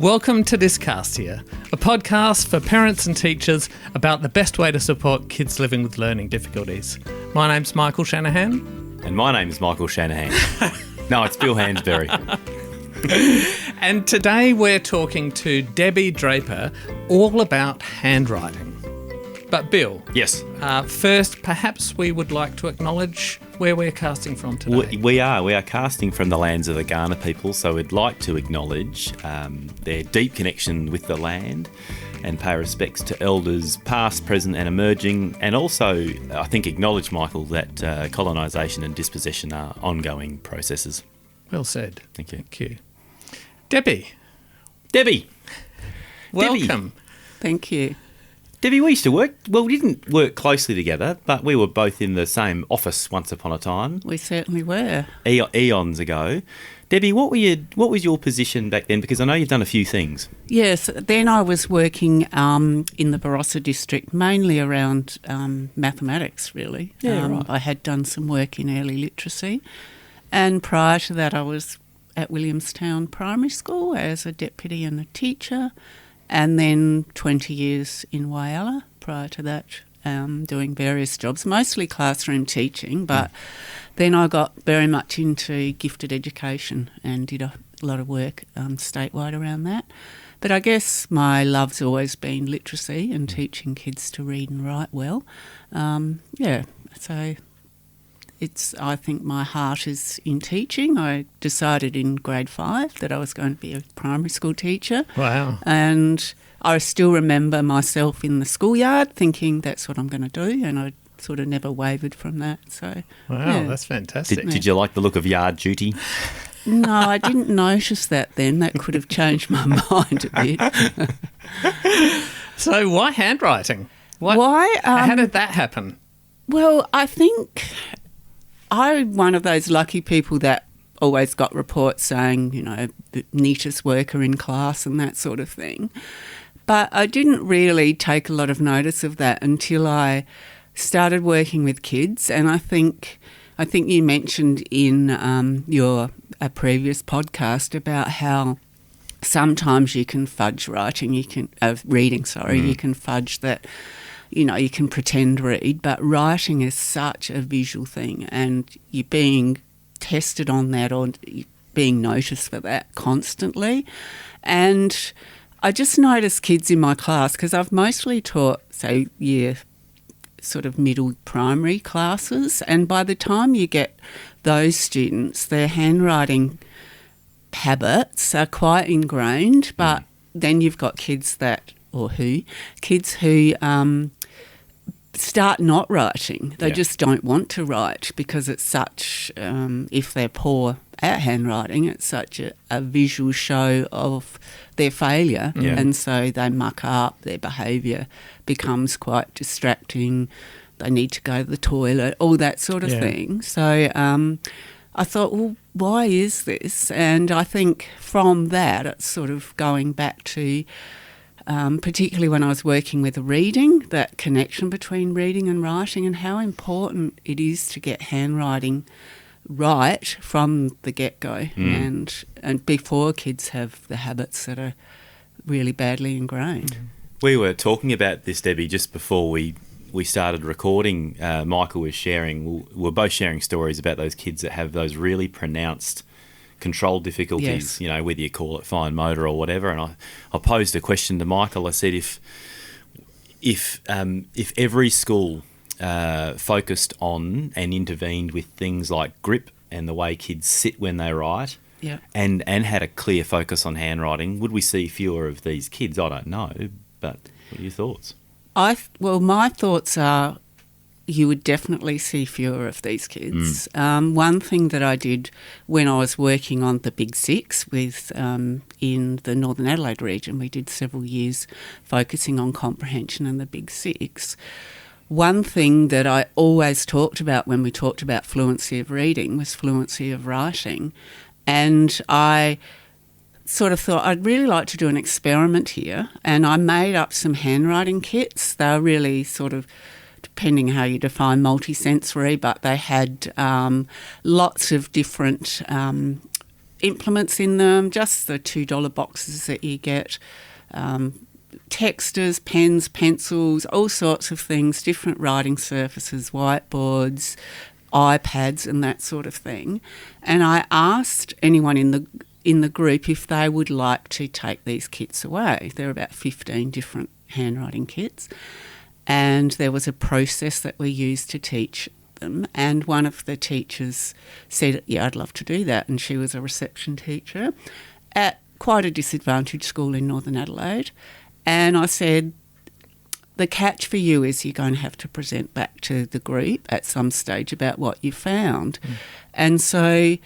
Welcome to Dyscassia, a podcast for parents and teachers about the best way to support kids living with learning difficulties. My name's Michael Shanahan. And my name's Michael Shanahan. No, it's Bill Hansberry. And today we're talking to Debbie Draper all about handwriting. But Bill, Yes. First perhaps we would like to acknowledge where we're casting from today. We are casting from the lands of the Kaurna people, so we'd like to acknowledge their deep connection with the land and pay respects to elders past, present and emerging, and also I think acknowledge, Michael, that colonisation and dispossession are ongoing processes. Well said. Thank you. Thank you. Debbie, welcome. Thank you. Debbie, we used to work, well, we didn't work closely together, but we were both in the same office once upon a time. We certainly were. Eons ago. Debbie, what was your position back then? Because I know you've done a few things. Yes, then I was working in the Barossa district, mainly around mathematics, really. Yeah, right. I had done some work in early literacy, and prior to that I was at Williamstown Primary School as a deputy and a teacher, and then 20 years in Whyalla prior to that, doing various jobs, mostly classroom teaching, but then I got very much into gifted education and did a lot of work statewide around that. But I guess my love's always been literacy and teaching kids to read and write well. So I think my heart is in teaching. I decided in grade 5 that I was going to be a primary school teacher. Wow. And I still remember myself in the schoolyard thinking that's what I'm going to do, and I sort of never wavered from that. So, Wow, that's fantastic. Did you like the look of yard duty? No, I didn't notice that then. That could have changed my mind a bit. So why handwriting? Why? How did that happen? Well, I think I'm one of those lucky people that always got reports saying, the neatest worker in class and that sort of thing. But I didn't really take a lot of notice of that until I started working with kids. And I think you mentioned in a previous podcast about how sometimes you can fudge reading. You can fudge that. You can pretend read, but writing is such a visual thing, and you're being tested on that or being noticed for that constantly. And I just noticed kids in my class, because I've mostly taught, sort of middle primary classes, and by the time you get those students, their handwriting habits are quite ingrained, but then you've got kids who start not writing. They just don't want to write because it's such, if they're poor at handwriting, it's such a visual show of their failure. Yeah. And so they muck up, their behaviour becomes quite distracting, they need to go to the toilet, all that sort of thing. So I thought, well, why is this? And I think from that it's sort of going back to particularly when I was working with reading, that connection between reading and writing, and how important it is to get handwriting right from the get-go and before kids have the habits that are really badly ingrained. We were talking about this, Debbie, just before we started recording. Michael was sharing, we were both sharing stories about those kids that have those really pronounced control difficulties, whether you call it fine motor or whatever. And I posed a question to Michael. I said, if every school focused on and intervened with things like grip and the way kids sit when they write, and had a clear focus on handwriting, would we see fewer of these kids? I don't know, but what are your thoughts? My thoughts are you would definitely see fewer of these kids. One thing that I did when I was working on the Big Six in the Northern Adelaide region, we did several years focusing on comprehension and the Big Six. One thing that I always talked about when we talked about fluency of reading was fluency of writing. And I sort of thought I'd really like to do an experiment here, and I made up some handwriting kits. They were really sort of, depending how you define multisensory, but they had lots of different implements in them, just the $2 boxes that you get, texters, pens, pencils, all sorts of things, different writing surfaces, whiteboards, iPads and that sort of thing. And I asked anyone in the group if they would like to take these kits away. There are about 15 different handwriting kits, and there was a process that we used to teach them, and one of the teachers said, yeah, I'd love to do that, and she was a reception teacher at quite a disadvantaged school in Northern Adelaide. And I said, the catch for you is you're going to have to present back to the group at some stage about what you found. And so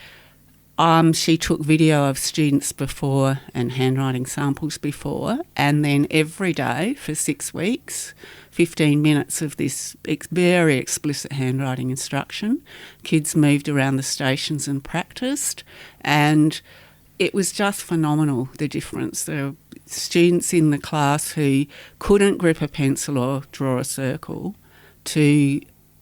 she took video of students before and handwriting samples before, and then every day for 6 weeks, 15 minutes of this very explicit handwriting instruction. Kids moved around the stations and practised, and it was just phenomenal, the difference. There were students in the class who couldn't grip a pencil or draw a circle to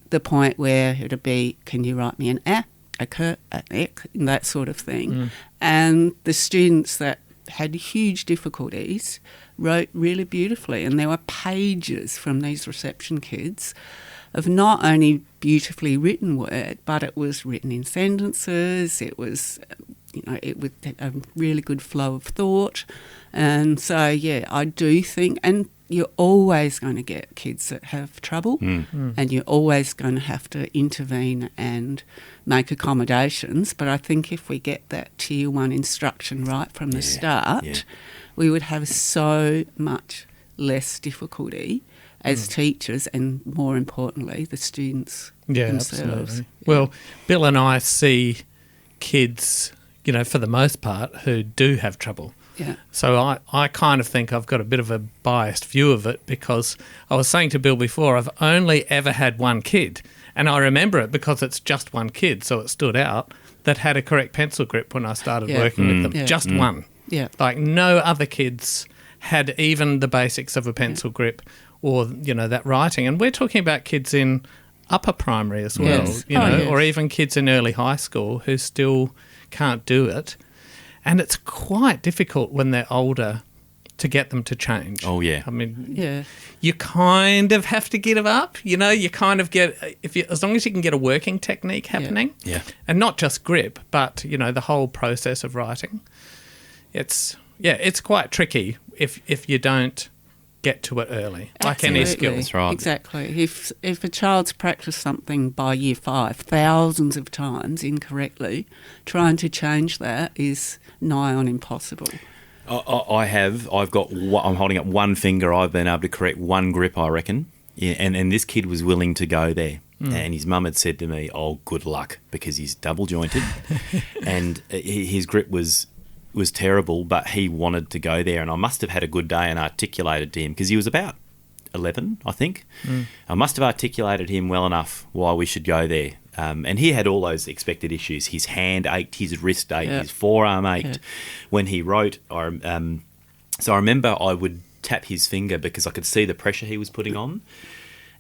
the point where it would be, can you write me an A, a K, an Ek, that sort of thing. And the students that had huge difficulties wrote really beautifully, and there were pages from these reception kids of not only beautifully written word, but it was written in sentences, it was, it with a really good flow of thought. And so, yeah, I do think, and you're always going to get kids that have trouble, and you're always going to have to intervene and make accommodations. But I think if we get that tier 1 instruction right from the start, we would have so much less difficulty as teachers, and more importantly, the students themselves. Absolutely. Well, Bill and I see kids, for the most part, who do have trouble. Yeah. So I kind of think I've got a bit of a biased view of it, because I was saying to Bill before, I've only ever had one kid, and I remember it because it's just one kid, so it stood out, that had a correct pencil grip when I started working with them. Just one. Yeah. Like no other kids had even the basics of a pencil grip or, that writing. And we're talking about kids in upper primary as well, or even kids in early high school who still can't do it. And it's quite difficult when they're older to get them to change. Oh, yeah. I mean, you kind of have to get them up, you kind of get, as long as you can get a working technique happening. Yeah. And not just grip, but, the whole process of writing. It's quite tricky if you don't get to it early, like any skill. That's right. Exactly. If a child's practiced something by year 5 thousands of times incorrectly, trying to change that is nigh on impossible. I'm holding up one finger. I've been able to correct one grip, I reckon. Yeah, and this kid was willing to go there. And his mum had said to me, oh, good luck, because he's double jointed. And his grip was terrible, but he wanted to go there, and I must have had a good day and articulated to him, because he was about 11, I think. I must have articulated him well enough why we should go there. And he had all those expected issues. His hand ached, his wrist ached, his forearm ached. When he wrote, so I remember I would tap his finger because I could see the pressure he was putting on.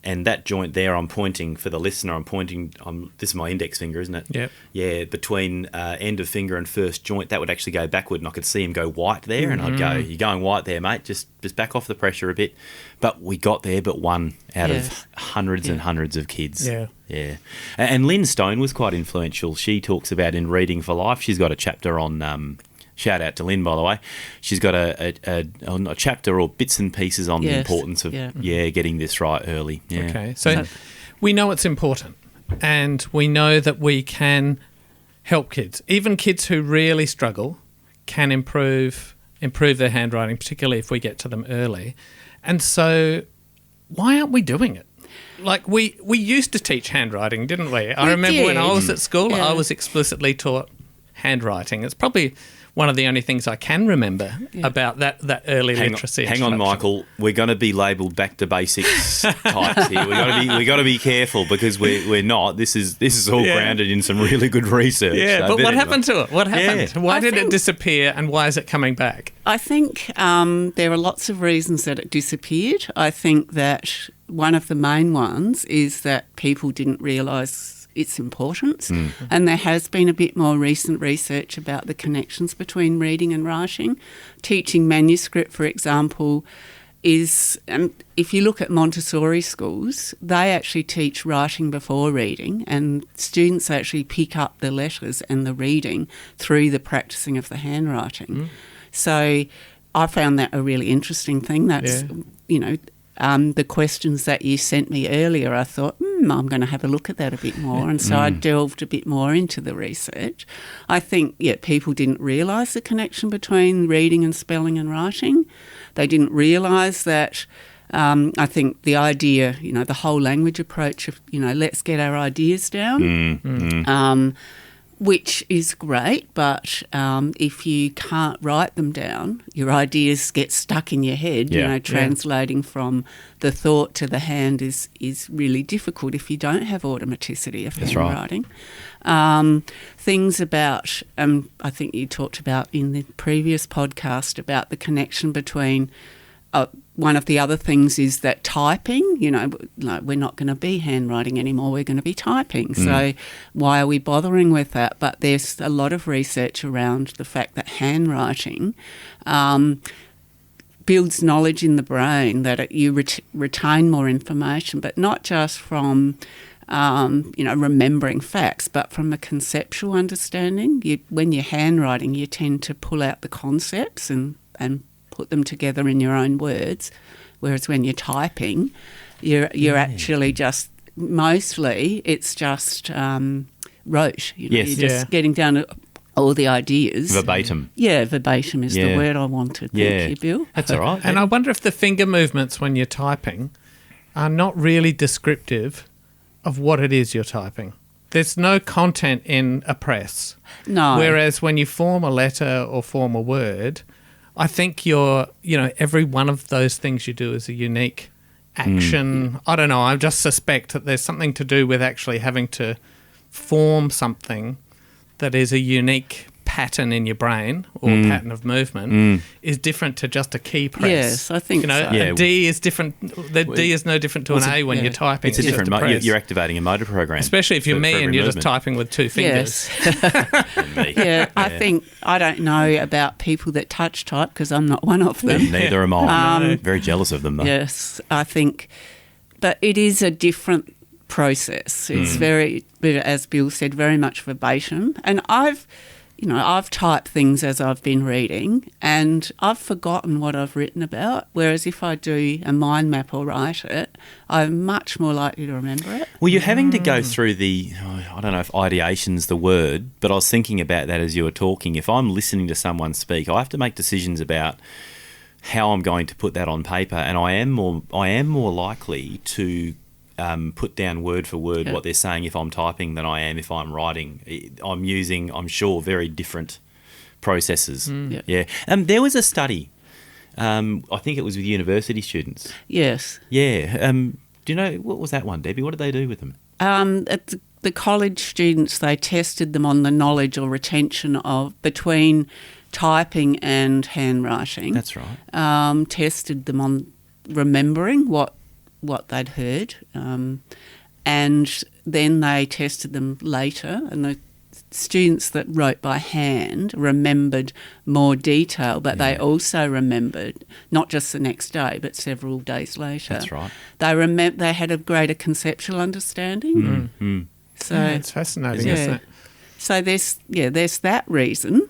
And that joint there, I'm pointing, for the listener, this is my index finger, isn't it? Yep. Yeah, between end of finger and first joint, that would actually go backward, and I could see him go white there, and I'd go, you're going white there, mate, just back off the pressure a bit. But we got there but one out of hundreds and hundreds of kids. Yeah. Yeah. And Lynn Stone was quite influential. She talks about in Reading for Life, she's got a chapter on... shout out to Lynn, by the way. She's got a chapter or bits and pieces on the importance of getting this right early. Yeah. Okay, so we know it's important, and we know that we can help kids. Even kids who really struggle can improve their handwriting, particularly if we get to them early. And so why aren't we doing it? Like we used to teach handwriting, didn't we? I remember when I was at school, I was explicitly taught handwriting. It's probably one of the only things I can remember about that early literacy. Hang on, Michael. We're going to be labelled back to basics types here. We got to be careful, because we're not. This is all grounded in some really good research. Yeah, but what happened to it? What happened? Why did it disappear, and why is it coming back? I think there are lots of reasons that it disappeared. I think that one of the main ones is that people didn't realise its importance. And there has been a bit more recent research about the connections between reading and writing. Teaching manuscript, for example, is, if you look at Montessori schools, they actually teach writing before reading, and students actually pick up the letters and the reading through the practicing of the handwriting. So I found that a really interesting thing. That's, the questions that you sent me earlier, I thought, I'm going to have a look at that a bit more. And so I delved a bit more into the research. I think, people didn't realise the connection between reading and spelling and writing. They didn't realise that, I think the idea, the whole language approach of, let's get our ideas down, which is great, but if you can't write them down, your ideas get stuck in your head. Translating from the thought to the hand is really difficult if you don't have automaticity of handwriting. Things about, I think you talked about in the previous podcast about the connection between, one of the other things is that typing, we're not going to be handwriting anymore, we're going to be typing. So why are we bothering with that? But there's a lot of research around the fact that handwriting builds knowledge in the brain, that you retain more information, but not just from remembering facts, but from a conceptual understanding. When you're handwriting, you tend to pull out the concepts and put them together in your own words, whereas when you're typing, you're actually just, mostly it's just rote. You're just getting down to all the ideas. Verbatim. Yeah, verbatim is the word I wanted. Thank you, Bill. That's all right. And I wonder if the finger movements when you're typing are not really descriptive of what it is you're typing. There's no content in a press. No. Whereas when you form a letter or form a word, I think every one of those things you do is a unique action. I don't know. I just suspect that there's something to do with actually having to form something that is a unique pattern in your brain or pattern of movement is different to just a key press. Yes, I think so. A D is different. The D is no different to an A when you're typing. It's a different press. You're activating a motor program. Especially if you're me and you're just typing with two fingers. Yes. I don't know about people that touch type because I'm not one of them. Neither am I. Very jealous of them though. Yes, I think, but it is a different process. It's very, as Bill said, very much verbatim. And I've typed things as I've been reading and I've forgotten what I've written about, whereas if I do a mind map or write it, I'm much more likely to remember it. Well, you're having to go through I don't know if ideation's the word, but I was thinking about that as you were talking. If I'm listening to someone speak, I have to make decisions about how I'm going to put that on paper, and I am more likely to put down word for word what they're saying if I'm typing than I am if I'm writing. I'm using, I'm sure, very different processes. There was a study, I think it was with university students. Yes. Yeah. Do you know, what was that one, Debbie? What did they do with them? At the college students, they tested them on the knowledge or retention of between typing and handwriting. That's right. Tested them on remembering what they'd heard, and then they tested them later, and the students that wrote by hand remembered more detail, but they also remembered not just the next day but several days later. That's right. They had a greater conceptual understanding. So it's fascinating, isn't it? So there's that reason.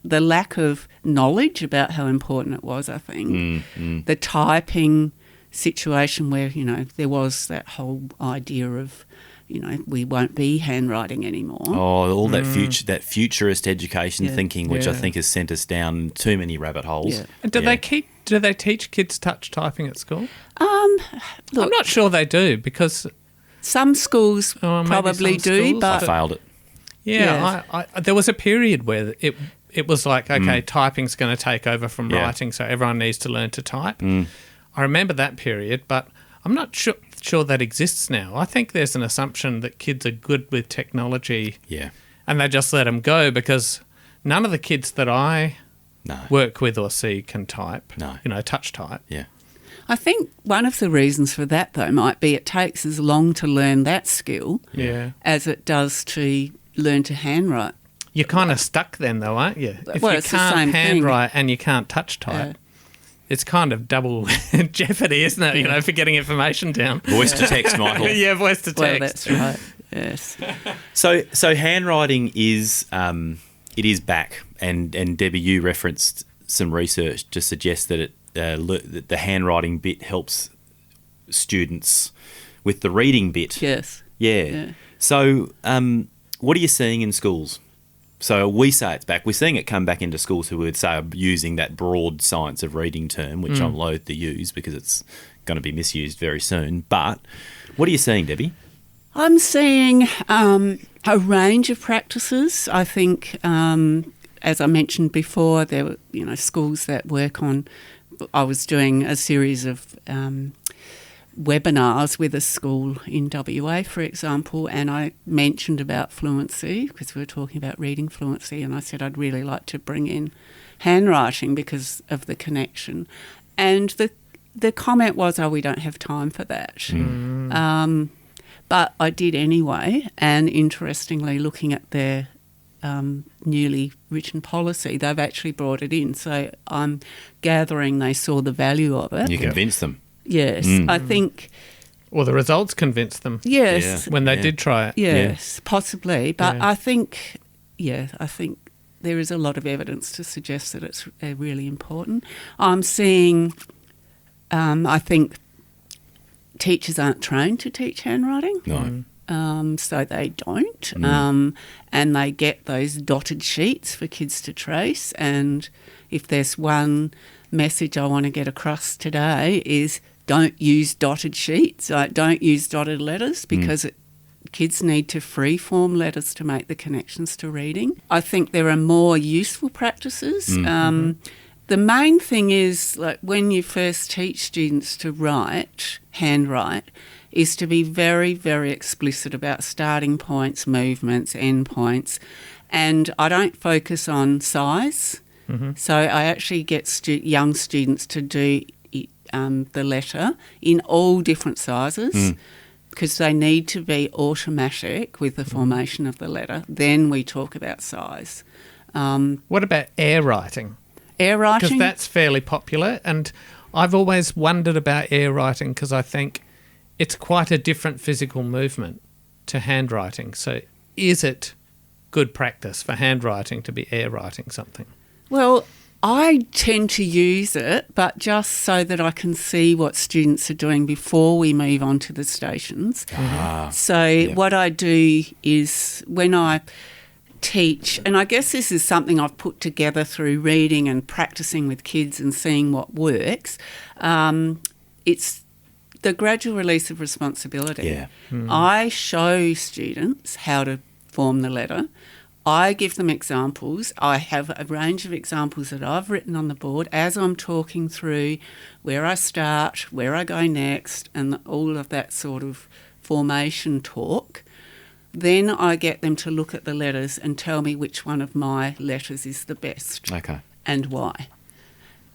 The lack of knowledge about how important it was, I think. The typing situation where, there was that whole idea of, we won't be handwriting anymore. Oh, all that futurist education thinking, which I think has sent us down too many rabbit holes. Yeah. And do they teach kids touch typing at school? Look, I'm not sure they do because some schools probably do, but I failed it. Yeah, I there was a period where it was like, okay, typing's going to take over from writing, so everyone needs to learn to type. I remember that period, but I'm not sure that exists now. I think there's an assumption that kids are good with technology and they just let them go because none of the kids that I work with or see can type, touch type. Yeah. I think one of the reasons for that, though, might be it takes as long to learn that skill as it does to learn to handwrite. You're kind of stuck then, though, aren't you? If Well, you it's the can't same thing. handwrite and you can't touch type, it's kind of double jeopardy, isn't it? You know, for getting information down. Voice to text, Michael. Yeah, voice to text. Well, that's right. Yes. So handwriting is it is back, and Debbie, you referenced some research to suggest that that the handwriting bit helps students with the reading bit. Yes. Yeah. So what are you seeing in schools? So we say it's back. We're seeing it come back into schools who would say are using that broad science of reading term, which I'm loath to use because it's going to be misused very soon. But what are you seeing, Debbie? I'm seeing a range of practices. I think, as I mentioned before, there were schools that work on. I was doing a series of webinars with a school in WA, for example, and I mentioned about fluency because we were talking about reading fluency, and I said I'd really like to bring in handwriting because of the connection. And the comment was, we don't have time for that. But I did anyway, and interestingly, looking at their newly written policy, they've actually brought it in. So I'm gathering they saw the value of it. You convinced them. Yes, I think. Well, the results convinced them. Yes, when they did try it. Yes, possibly. But I think there is a lot of evidence to suggest that it's really important. I'm seeing, I think, teachers aren't trained to teach handwriting. No. So they don't. And they get those dotted sheets for kids to trace. And if there's one message I want to get across today is don't use dotted sheets, don't use dotted letters because kids need to free-form letters to make the connections to reading. I think there are more useful practices. The main thing is, like, when you first teach students to handwrite, is to be very, very explicit about starting points, movements, end points. And I don't focus on size. So I actually get young students to do the letter in all different sizes because they need to be automatic with the formation of the letter. Then we talk about size. What about air writing? Air writing? Because that's fairly popular, and I've always wondered about air writing because I think it's quite a different physical movement to handwriting. So is it good practice for handwriting to be air writing something? Well, I tend to use it, but just so that I can see what students are doing before we move on to the stations. What I do is when I teach, and I guess this is something I've put together through reading and practicing with kids and seeing what works, it's the gradual release of responsibility. I show students how to form the letter. I give them examples. I have a range of examples that I've written on the board as I'm talking through where I start, where I go next, and all of that sort of formation talk. Then I get them to look at the letters and tell me which one of my letters is the best and why.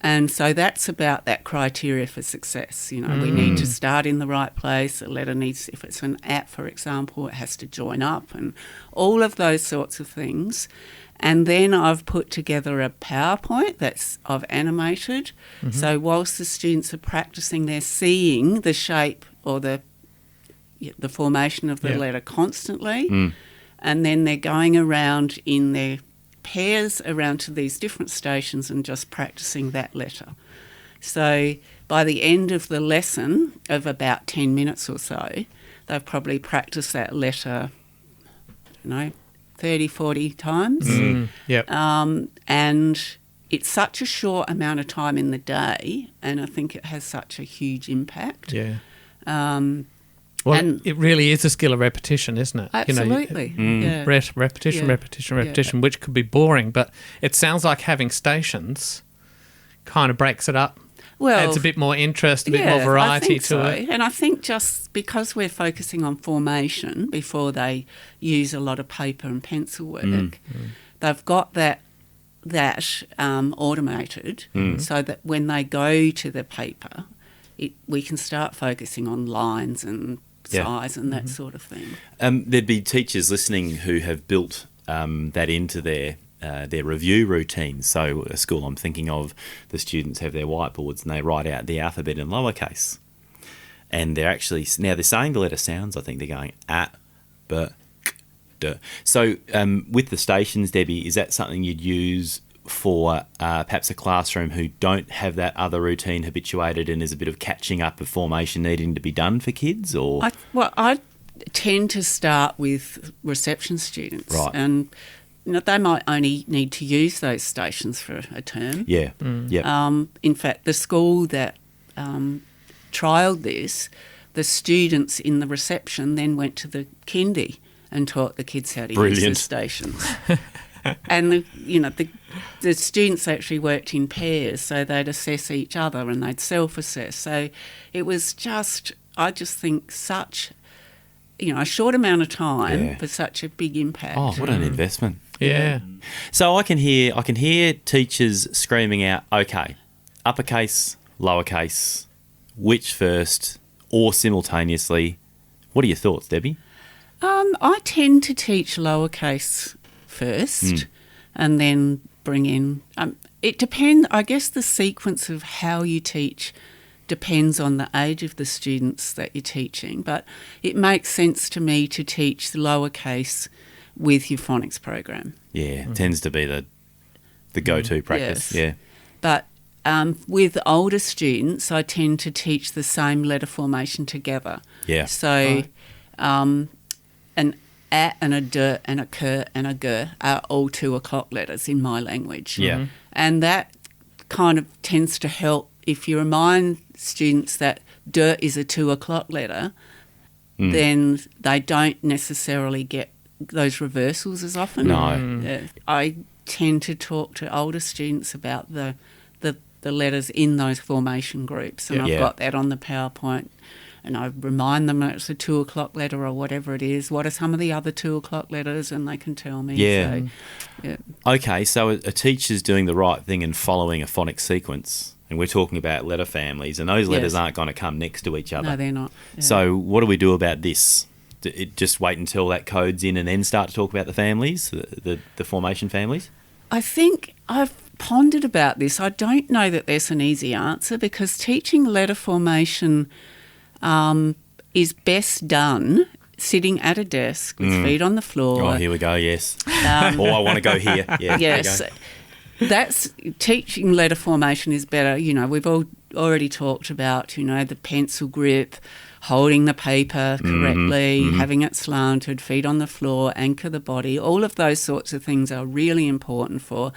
And so that's about that criteria for success. We need to start in the right place. A letter needs, if it's an at, for example, it has to join up and all of those sorts of things. And then I've put together a PowerPoint I've animated. So whilst the students are practicing, they're seeing the shape or the formation of the letter constantly. And then they're going around in their pairs around to these different stations and just practicing that letter. So by the end of the lesson of about 10 minutes or so, they've probably practiced that letter, 30, 40 times. And it's such a short amount of time in the day, and I think it has such a huge impact. Well, it really is a skill of repetition, isn't it? Absolutely. Repetition, which could be boring, but it sounds like having stations kind of breaks it up. Adds a bit more interest, a bit more variety to it. And I think just because we're focusing on formation before they use a lot of paper and pencil work, they've got that automated so that when they go to the paper, we can start focusing on lines and size and that sort of thing. There'd be teachers listening who have built that into their review routines. So a school I'm thinking of, the students have their whiteboards and they write out the alphabet in lowercase. And they're actually, now they're saying the letter sounds, I think they're going b, k, d. So with the stations, Debbie, is that something you'd use for perhaps a classroom who don't have that other routine habituated and there's a bit of catching up of formation needing to be done for kids? Or I tend to start with reception students. Right. And they might only need to use those stations for a term. Yeah. Yep. In fact, the school that trialled this, the students in the reception then went to the kindy and taught the kids how to use the stations. And the students actually worked in pairs, so they'd assess each other and they'd self-assess. So it was just, I just think, such a short amount of time for such a big impact. Oh, what an investment! Yeah. So I can hear teachers screaming out, "Okay, uppercase, lowercase, which first, or simultaneously?" What are your thoughts, Debbie? I tend to teach lowercase first and then bring in... it depends, I guess the sequence of how you teach depends on the age of the students that you're teaching, but it makes sense to me to teach the lowercase with your phonics program. Yeah, it tends to be the go-to practice. Yes. Yeah. But with older students, I tend to teach the same letter formation together. Yeah. So an A and a D and a K and a G are all 2 o'clock letters in my language. Yeah. And that kind of tends to help if you remind students that D is a 2 o'clock letter, then they don't necessarily get those reversals as often. No. I tend to talk to older students about the letters in those formation groups, and I've got that on the PowerPoint, and I remind them that it's a 2 o'clock letter or whatever it is. What are some of the other 2 o'clock letters? And they can tell me. Yeah. So, Okay, so a teacher's doing the right thing and following a phonics sequence, and we're talking about letter families, and those letters aren't going to come next to each other. No, they're not. Yeah. So what do we do about this? Just wait until that code's in and then start to talk about the families, the formation families? I think I've pondered about this. I don't know that there's an easy answer, because teaching letter formation is best done sitting at a desk with feet on the floor. Oh, here we go, yes. I want to go here. Yeah, yes. That's teaching letter formation is better. We've already talked about, the pencil grip, holding the paper correctly, having it slanted, feet on the floor, anchor the body. All of those sorts of things are really important for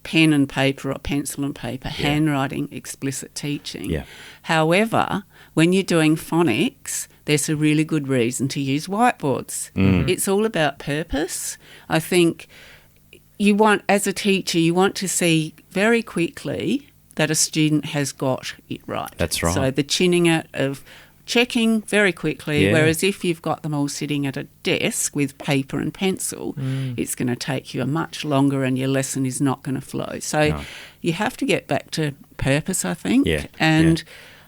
pen and paper or pencil and paper, handwriting, explicit teaching. Yeah. However, when you're doing phonics, there's a really good reason to use whiteboards. It's all about purpose. I think as a teacher, you want to see very quickly that a student has got it right. That's right. So the chinning it of checking very quickly, whereas if you've got them all sitting at a desk with paper and pencil, it's going to take you a much longer and your lesson is not going to flow. So you have to get back to purpose, I think. Yeah. And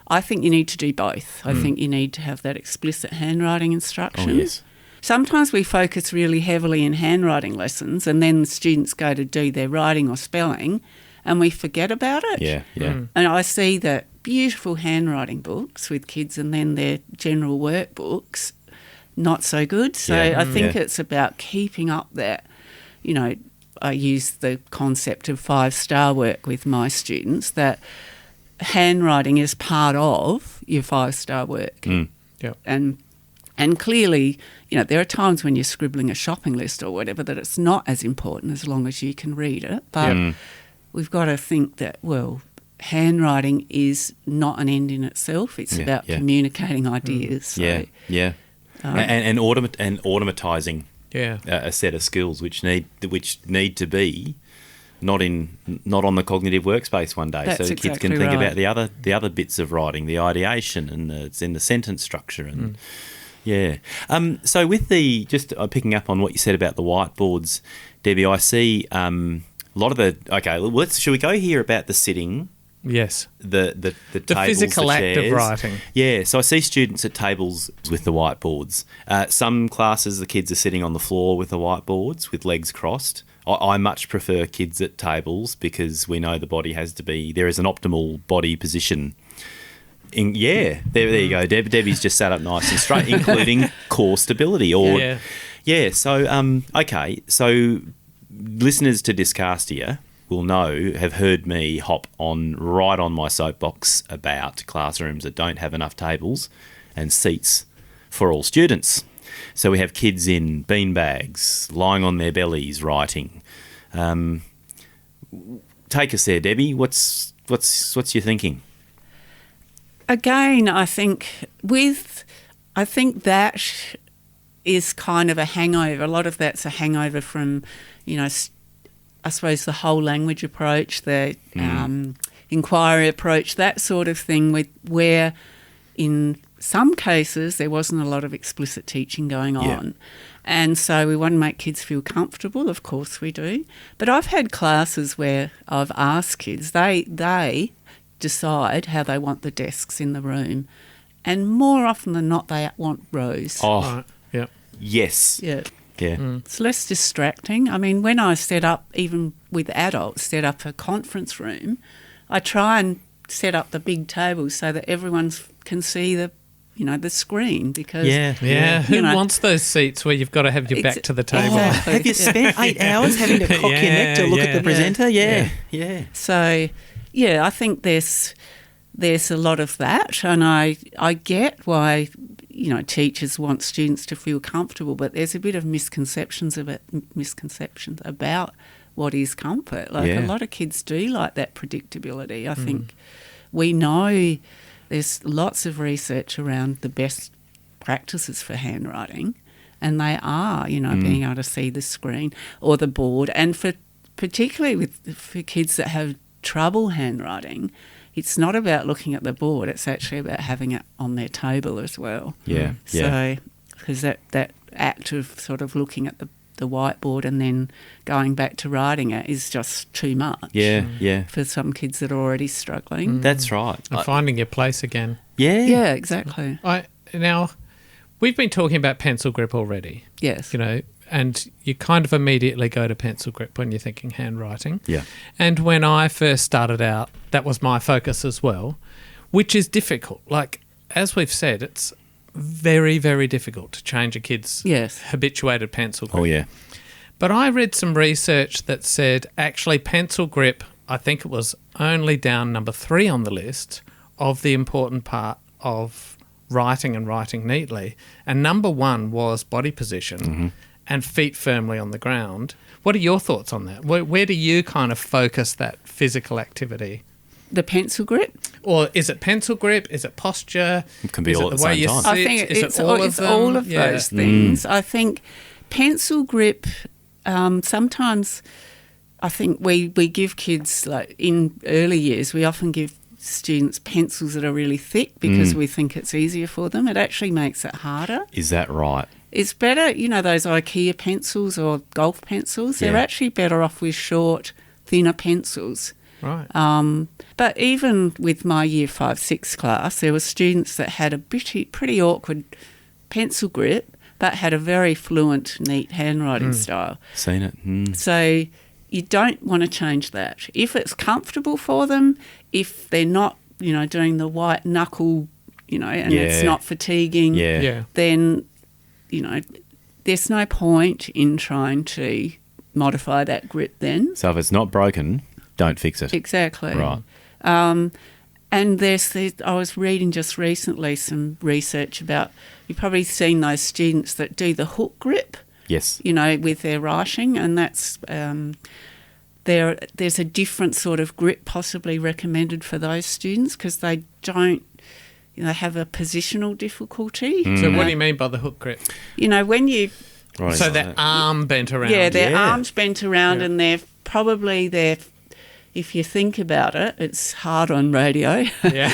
I think you need to do both. I think you need to have that explicit handwriting instruction. Oh, yes. Sometimes we focus really heavily in handwriting lessons, and then the students go to do their writing or spelling and we forget about it. Yeah. And I see that beautiful handwriting books with kids and then their general workbooks, not so good. So I think it's about keeping up that, I use the concept of 5-star work with my students, that handwriting is part of your 5-star work. Yep. And clearly, there are times when you're scribbling a shopping list or whatever that it's not as important as long as you can read it. But we've got to think that, handwriting is not an end in itself. It's about communicating ideas. So, and automatising a set of skills which need to be not on the cognitive workspace one day. That's so the exactly kids can think right. about the other bits of writing, the ideation and it's in the sentence structure and so with the picking up on what you said about the whiteboards, Debbie, I see a lot of should we go here about the sitting Yes. the tables, physical the act of chairs. writing. Yeah, so I see students at tables with the whiteboards. Some classes, the kids are sitting on the floor with the whiteboards with legs crossed. I much prefer kids at tables because we know the body has to be, there is an optimal body position. There you go. Debbie's just sat up nice and straight, including core stability. Okay, so listeners to Discastia will have heard me hop right on my soapbox about classrooms that don't have enough tables and seats for all students. So we have kids in beanbags, lying on their bellies, writing. Take us there, Debbie. What's your thinking? Again, I think that is kind of a hangover. A lot of that's a hangover from, I suppose the whole language approach, the inquiry approach, that sort of thing, where in some cases there wasn't a lot of explicit teaching going on. And so we want to make kids feel comfortable, of course we do. But I've had classes where I've asked kids, they decide how they want the desks in the room. And more often than not, they want rows. Oh, Right. Yeah. yes. Yeah. Yeah. It's less distracting. I mean, when I set up, even with adults, set up a conference room, I try and set up the big tables so that everyone can see the screen because... Yeah. Who wants those seats where you've got to have your back to the table? Exactly. Have you spent 8 hours having to cock your neck to look at the presenter? Yeah. So, I think there's a lot of that, and I get why teachers want students to feel comfortable, but there's a bit of misconceptions about what is comfort. A lot of kids do like that predictability. I think we know there's lots of research around the best practices for handwriting, and they are, being able to see the screen or the board, and particularly for kids that have trouble handwriting, it's not about looking at the board, it's actually about having it on their table as well. Yeah. So, because that act of sort of looking at the whiteboard and then going back to writing it is just too much. Yeah. For some kids that are already struggling. That's right. And finding your place again. Yeah. Yeah, exactly. Now, we've been talking about pencil grip already. Yes. And you kind of immediately go to pencil grip when you're thinking handwriting. Yeah. And when I first started out, that was my focus as well, which is difficult. Like, as we've said, it's very, very difficult to change a kid's habituated pencil grip. Oh, yeah. But I read some research that said actually pencil grip, I think it was only down number 3 on the list of the important part of writing and writing neatly. And number 1 was body position and feet firmly on the ground. What are your thoughts on that? Where do you kind of focus that physical activity? The pencil grip? Or is it pencil grip? Is it posture? It can be all at the same time. I think it's all of those things. I think pencil grip, sometimes I think we give kids, like in early years, we often give students pencils that are really thick because we think it's easier for them. It actually makes it harder. Is that right? It's better, those IKEA pencils or golf pencils, they're actually better off with short, thinner pencils. Right. But even with my Year 5-6 class, there were students that had a pretty awkward pencil grip but had a very fluent, neat handwriting style. Seen it. So you don't want to change that. If it's comfortable for them, if they're not, doing the white knuckle, and it's not fatiguing, then, there's no point in trying to modify that grip then. So if it's not broken, don't fix it. Exactly. Right. And I was reading just recently some research about, you've probably seen those students that do the hook grip. Yes. With their writing, and that's there's a different sort of grip possibly recommended for those students because they don't, have a positional difficulty. So what do you mean by the hook grip? When you... Right. So their arm bent around. Yeah, their arms bent around and they're probably if you think about it, it's hard on radio. Yeah.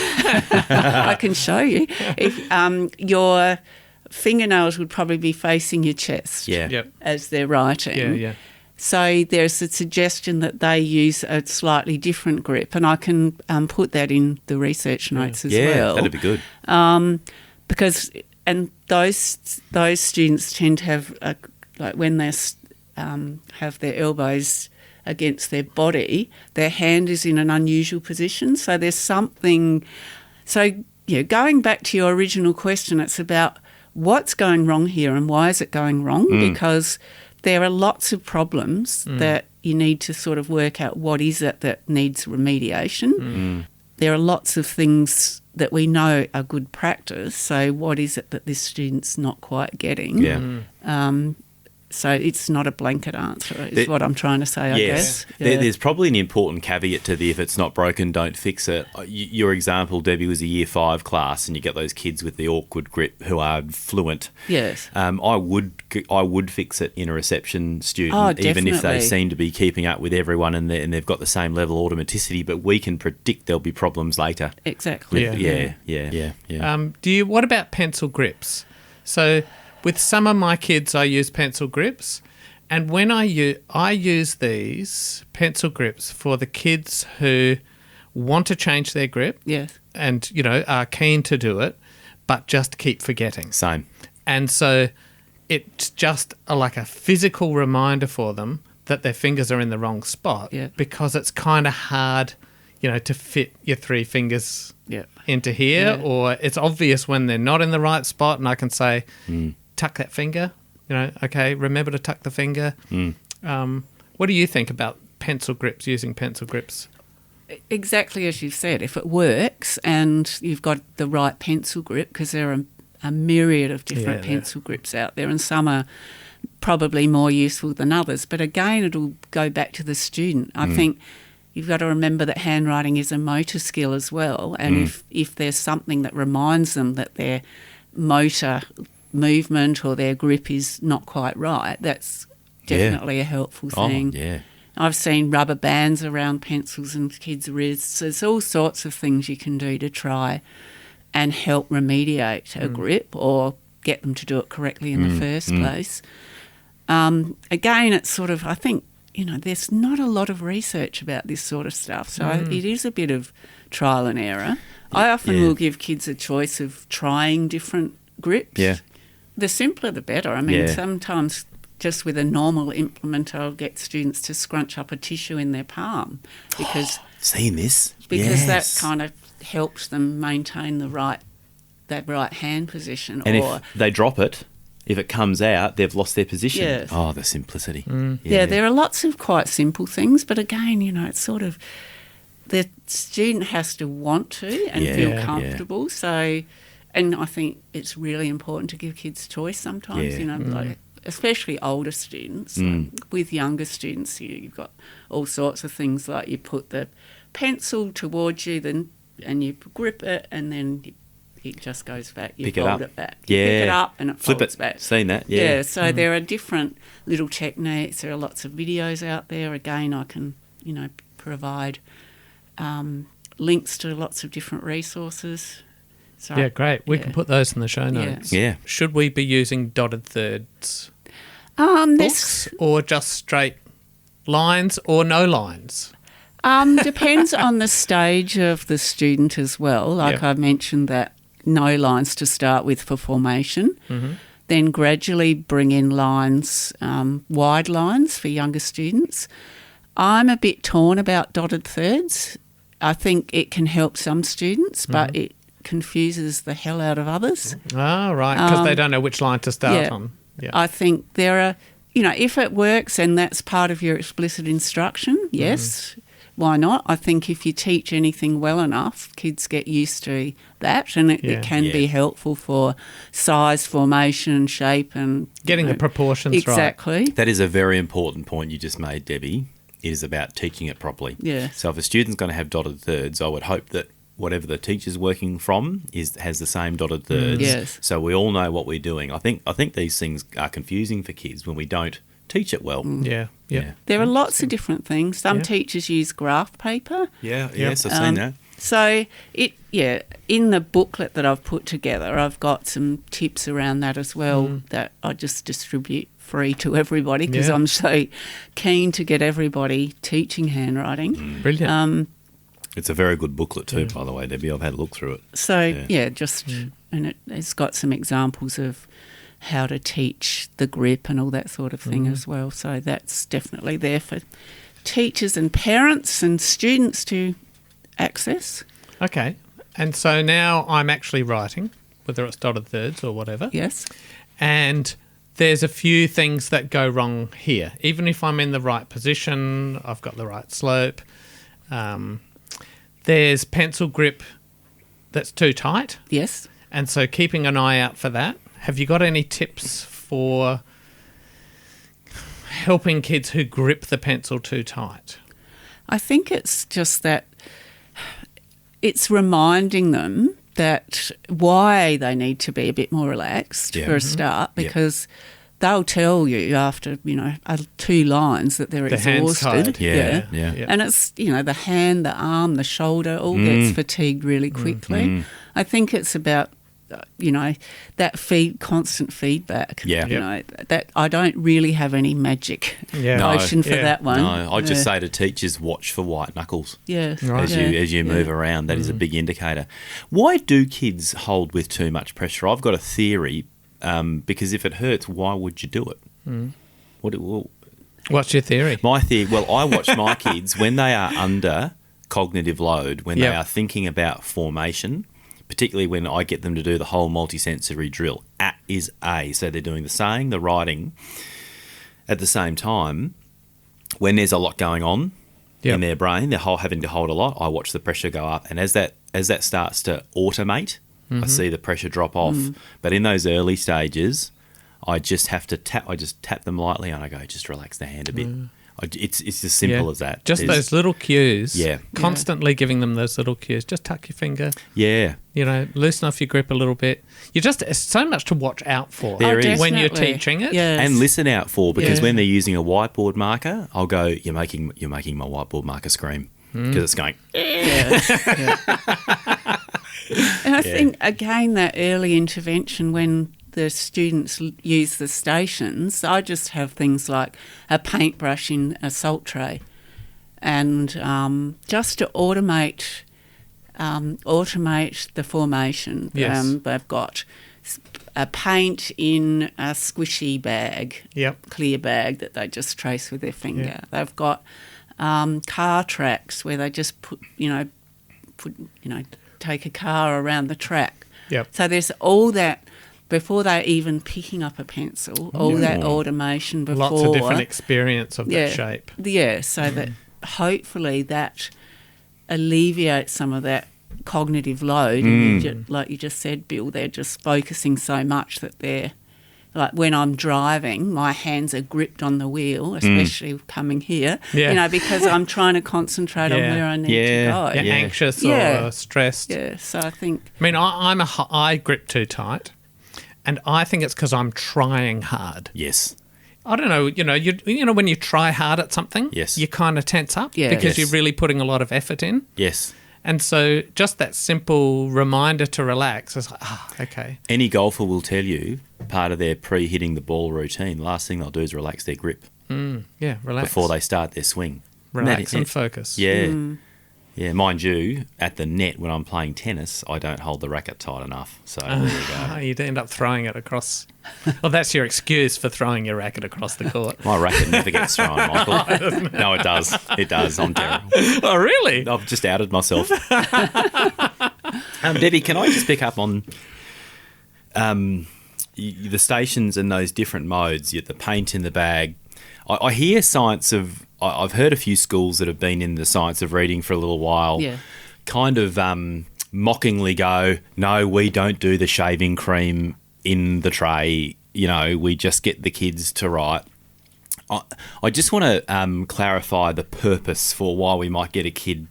I can show you. If your fingernails would probably be facing your chest Yeah. Yep. as they're writing. Yeah. So there's a suggestion that they use a slightly different grip, and I can put that in the research notes as well. Yeah, that'd be good. Because those students tend to have like when they have their elbows against their body, their hand is in an unusual position. So there's something. So going back to your original question, it's about what's going wrong here and why is it going wrong? Because there are lots of problems that you need to sort of work out what is it that needs remediation. There are lots of things that we know are good practice. So what is it that this student's not quite getting? Yeah. So it's not a blanket answer is what I'm trying to say, I guess. Yeah. There's probably an important caveat to the if it's not broken, don't fix it. Your example, Debbie, was a Year 5 class and you get those kids with the awkward grip who are fluent. Yes. I would fix it in a reception student, even if they seem to be keeping up with everyone and they've got the same level of automaticity, but we can predict there'll be problems later. Exactly. Yeah. What about pencil grips? So with some of my kids, I use pencil grips, and when I use these pencil grips for the kids who want to change their grip, yes, and are keen to do it, but just keep forgetting. Same. And so it's just like a physical reminder for them that their fingers are in the wrong spot, because it's kind of hard, to fit your 3 fingers into here, or it's obvious when they're not in the right spot, and I can say, tuck that finger, okay, remember to tuck the finger. What do you think about using pencil grips? Exactly as you've said, if it works and you've got the right pencil grip, because there are a myriad of different pencil grips out there and some are probably more useful than others. But again, it'll go back to the student. I think you've got to remember that handwriting is a motor skill as well, and if there's something that reminds them that their motor movement or their grip is not quite right, that's definitely a helpful thing. I've seen rubber bands around pencils and kids' wrists. There's all sorts of things you can do to try and help remediate a grip or get them to do it correctly in the first place. Again, it's sort of, I think, there's not a lot of research about this sort of stuff, so it is a bit of trial and error. I often will give kids a choice of trying different grips. Yeah. The simpler the better. I mean, sometimes just with a normal implement, I'll get students to scrunch up a tissue in their palm because seen this that kind of helps them maintain that right hand position. And if they drop it, if it comes out, they've lost their position. Yes. Oh, the simplicity. Yeah, there are lots of quite simple things, but again, it's sort of the student has to want to and feel comfortable. So. And I think it's really important to give kids choice sometimes, like, especially older students. Like with younger students, you've got all sorts of things like you put the pencil towards you and you grip it and then it just goes back. You fold it back. You pick it up and it folds back. Seen that, So there are different little techniques. There are lots of videos out there. Again, I can, provide links to lots of different resources. So, great. We can put those in the show notes. Yeah. Should we be using dotted thirds books or just straight lines or no lines? Depends on the stage of the student as well. Like I mentioned that no lines to start with for formation. Then gradually bring in lines, wide lines for younger students. I'm a bit torn about dotted thirds. I think it can help some students, but it confuses the hell out of others. Ah, right, because they don't know which line to start on. Yeah. I think there are, if it works and that's part of your explicit instruction, yes, why not? I think if you teach anything well enough, kids get used to that and it can be helpful for size, formation, shape and... Getting the proportions right. Exactly. That is a very important point you just made, Debbie. It is about teaching it properly. Yeah. So if a student's going to have dotted thirds, I would hope that whatever the teacher's working from has the same dotted thirds. Yes. So we all know what we're doing. I think these things are confusing for kids when we don't teach it well. Yeah. There are lots of different things. Some teachers use graph paper. Yes, I've seen that. So in the booklet that I've put together, I've got some tips around that as well that I just distribute free to everybody because I'm so keen to get everybody teaching handwriting. Brilliant. It's a very good booklet too, by the way, Debbie. I've had a look through it. So, and it's got some examples of how to teach the grip and all that sort of thing as well. So that's definitely there for teachers and parents and students to access. Okay. And so now I'm actually writing, whether it's dotted thirds or whatever. Yes. And there's a few things that go wrong here. Even if I'm in the right position, I've got the right slope. There's pencil grip that's too tight. Yes. And so keeping an eye out for that. Have you got any tips for helping kids who grip the pencil too tight? I think it's just that it's reminding them that why they need to be a bit more relaxed for a start, because they'll tell you after, 2 lines that they're The hand's exhausted. tired. Yeah. And it's, the hand, the arm, the shoulder, all gets fatigued really quickly. I think it's about, that constant feedback. Yeah. That I don't really have any magic potion for that one. No, I just say to teachers, watch for white knuckles. Yes. Right. As you move around, that is a big indicator. Why do kids hold with too much pressure? I've got a theory, because if it hurts, why would you do it? What's your theory? My theory, I watch my kids when they are under cognitive load, when they are thinking about formation, particularly when I get them to do the whole multisensory drill. A is A. So they're doing the saying, the writing at the same time. When there's a lot going on in their brain, they're having to hold a lot. I watch the pressure go up. And as that starts to automate, I see the pressure drop off. But in those early stages, I just have to tap them lightly and I go, just relax the hand a bit. It's as simple as that. Just those little cues. Yeah. Constantly giving them those little cues. Just tuck your finger. Yeah. Loosen off your grip a little bit. It's so much to watch out for There is. when you're Definitely. teaching it. Yes. And listen out for, because Yeah. when they're using a whiteboard marker, I'll go, you're making my whiteboard marker scream, because it's going. And I think, again, that early intervention when the students use the stations, I just have things like a paintbrush in a salt tray, and just to automate the formation. Yes. They've got a paint in a squishy bag, clear bag that they just trace with their finger. Yeah. They've got car tracks where they just take a car around the track. Yep. So there's all that before they're even picking up a pencil, all that automation before. Lots of different experience of that shape. Yeah, so that hopefully that alleviates some of that cognitive load. And like you just said, Bill, they're just focusing so much that they're, like when I'm driving, my hands are gripped on the wheel, especially coming here, because I'm trying to concentrate on where I need to go. You're anxious or stressed. Yeah, so I think... I mean, I grip too tight, and I think it's because I'm trying hard. Yes. I don't know, when you try hard at something, you kind of tense up because you're really putting a lot of effort in. Yes. And so just that simple reminder to relax is like, okay. Any golfer will tell you part of their pre-hitting the ball routine, the last thing they'll do is relax their grip. Yeah, relax. Before they start their swing. Relax and focus. Yeah. Yeah, mind you, at the net when I'm playing tennis, I don't hold the racket tight enough. So there you go. You'd end up throwing it across. Well, that's your excuse for throwing your racket across the court. My racket never gets thrown, Michael. No, it does. It does. I'm terrible. Oh, really? I've just outed myself. Debbie, can I just pick up on the stations and those different modes, the paint in the bag? I hear I've heard a few schools that have been in the science of reading for a little while kind of mockingly go, no, we don't do the shaving cream in the tray, we just get the kids to write. I just want to clarify the purpose for why we might get a kid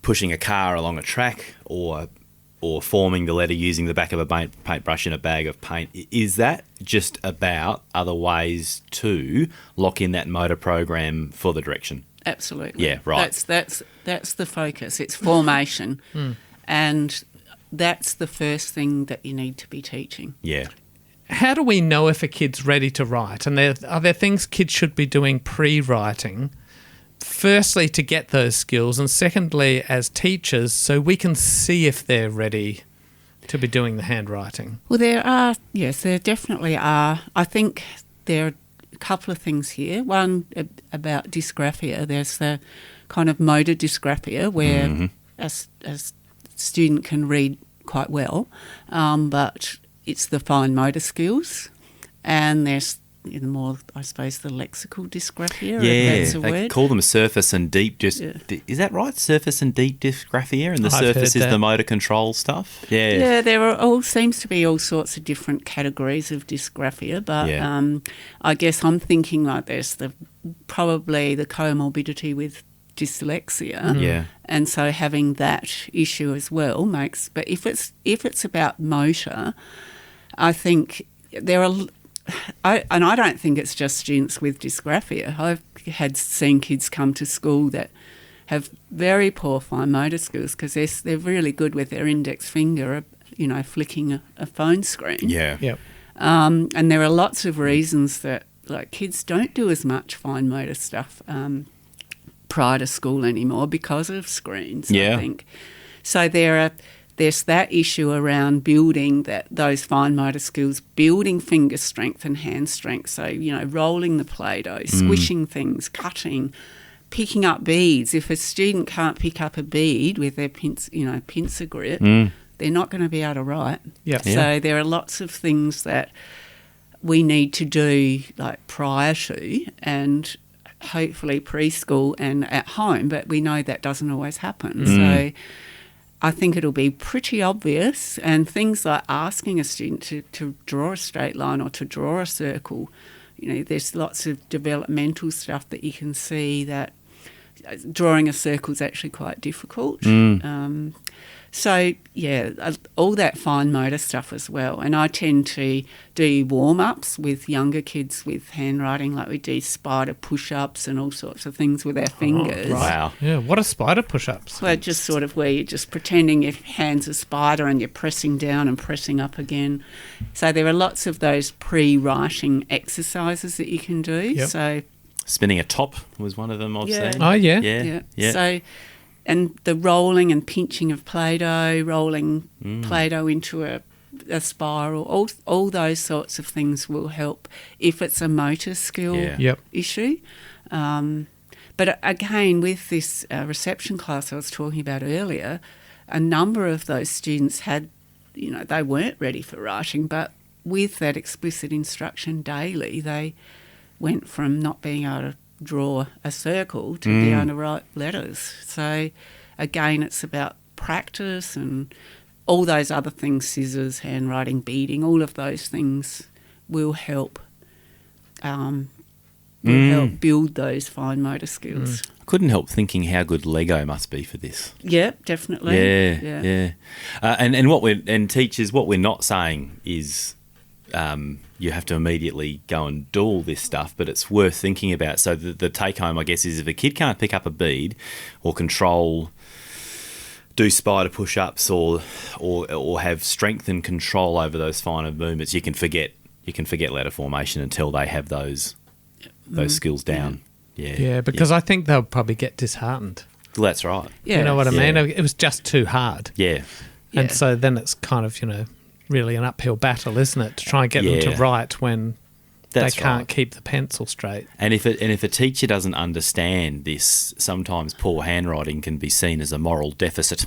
pushing a car along a track or forming the letter using the back of a paintbrush in a bag of paint. Is that just about other ways to lock in that motor program for the direction? absolutely. Yeah, right. That's the focus. It's formation, and that's the first thing that you need to be teaching. Yeah. How do we know if a kid's ready to write? And are there things kids should be doing pre-writing? Firstly, to get those skills, and secondly, as teachers, so we can see if they're ready to be doing the handwriting. Well, there definitely are. I think there are a couple of things here. One about dysgraphia. There's the kind of motor dysgraphia where a student can read quite well, but it's the fine motor skills, and there's the more, I suppose, the lexical dysgraphia. If that's a they word. call them surface and deep. Is that right? Surface and deep dysgraphia, and the surface is the motor control stuff. Yeah, there seems to be all sorts of different categories of dysgraphia, but I guess I'm thinking like there's probably the comorbidity with dyslexia, and so having that issue as well makes. But if it's about motor, I think there are. I don't think it's just students with dysgraphia. I've seen kids come to school that have very poor fine motor skills because they're really good with their index finger, flicking a phone screen. Yeah. Yep. And there are lots of reasons that kids don't do as much fine motor stuff prior to school anymore because of screens. I think so. There's that issue around building those fine motor skills, building finger strength and hand strength. So, rolling the Play-Doh, squishing things, cutting, picking up beads. If a student can't pick up a bead with their pincer grip, they're not going to be able to write. Yep. Yeah. So there are lots of things that we need to do prior to and hopefully preschool and at home, but we know that doesn't always happen. So I think it'll be pretty obvious, and things like asking a student to draw a straight line or to draw a circle, there's lots of developmental stuff that you can see that drawing a circle is actually quite difficult. So, all that fine motor stuff as well. And I tend to do warm-ups with younger kids with handwriting, like we do spider push-ups and all sorts of things with our fingers. Wow. Yeah, what are spider push-ups? Well, just sort of where you're just pretending your hand's a spider and you're pressing down and pressing up again. So there are lots of those pre-writing exercises that you can do. Yep. So spinning a top was one of them I've seen. Oh, yeah. Yeah. So, and the rolling and pinching of Play-Doh, rolling Play-Doh into a spiral, all those sorts of things will help if it's a motor skill issue. But again, with this reception class I was talking about earlier, a number of those students had, they weren't ready for writing, but with that explicit instruction daily, they went from not being able to draw a circle to be able to write letters. So again, it's about practice and all those other things, scissors, handwriting, beading, all of those things will help help build those fine motor skills. I couldn't help thinking how good Lego must be for this. Yeah, definitely. Yeah. And teachers, what we're not saying is you have to immediately go and do all this stuff, but it's worth thinking about. So the take-home, I guess, is if a kid can't pick up a bead or do spider push-ups or have strength and control over those finer movements, you can forget letter formation until they have those skills down. Yeah, because I think they'll probably get disheartened. Well, that's right. Yeah. You know what I mean? It was just too hard. Yeah. And so then it's kind of, really an uphill battle, isn't it, to try and get them to write when they can't keep the pencil straight. And if a teacher doesn't understand this, sometimes poor handwriting can be seen as a moral deficit.